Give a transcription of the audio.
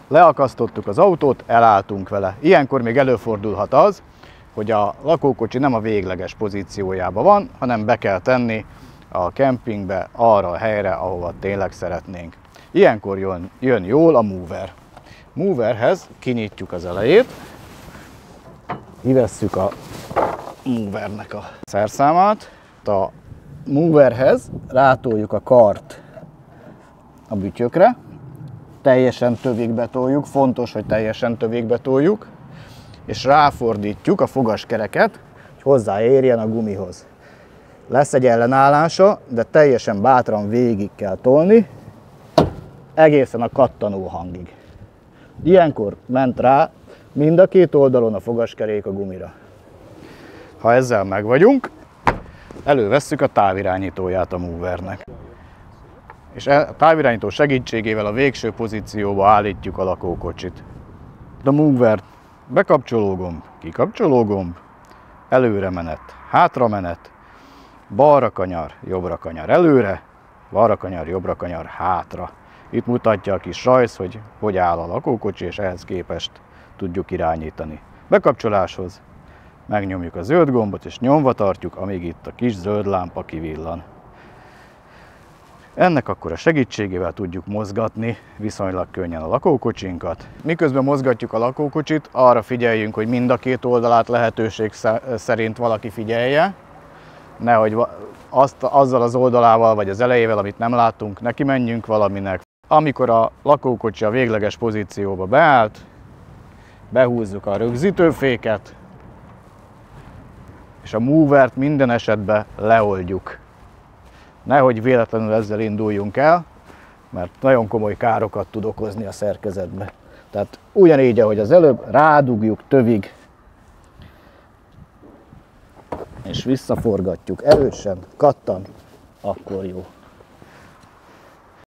Leakasztottuk az autót, elálltunk vele. Ilyenkor még előfordulhat az, hogy a lakókocsi nem a végleges pozíciójában van, hanem be kell tenni a kempingbe arra a helyre, ahova tényleg szeretnénk. Ilyenkor jön jól a mover. Moverhez kinyitjuk az elejét, kivesszük a movernek a szerszámát, a moverhez rátoljuk a kart a bütyökre, teljesen tövigbe toljuk, fontos, hogy teljesen tövigbe toljuk, és ráfordítjuk a fogaskereket, hogy hozzáérjen a gumihoz. Lesz egy ellenállása, de teljesen bátran végig kell tolni, egészen a kattanó hangig. Ilyenkor ment rá mind a két oldalon a fogaskerék a gumira. Ha ezzel meg vagyunk, elővesszük a távirányítóját a movernek. És a távirányító segítségével a végső pozícióba állítjuk a lakókocsit. A movert bekapcsoló gomb, kikapcsoló gomb, előre menet, hátra menet, balra kanyar, jobbra kanyar előre, balra kanyar, jobbra kanyar hátra. Itt mutatja a kis rajz, hogy áll a lakókocsi, és ehhez képest tudjuk irányítani. Bekapcsoláshoz megnyomjuk a zöld gombot, és nyomva tartjuk, amíg itt a kis zöld lámpa kivillan. Ennek akkor a segítségével tudjuk mozgatni viszonylag könnyen a lakókocsinkat. Miközben mozgatjuk a lakókocsit, arra figyeljünk, hogy mind a két oldalát lehetőség szerint valaki figyelje, nehogy azzal az oldalával vagy az elejével, amit nem láttunk, neki menjünk valaminek. Amikor a lakókocsi a végleges pozícióba beállt, behúzzuk a rögzítőféket, és a movert minden esetben leoldjuk. Nehogy véletlenül ezzel induljunk el, mert nagyon komoly károkat tud okozni a szerkezetbe. Tehát ugyanígy, ahogy az előbb, rádugjuk tövig, és visszaforgatjuk erősen, kattan, akkor jó.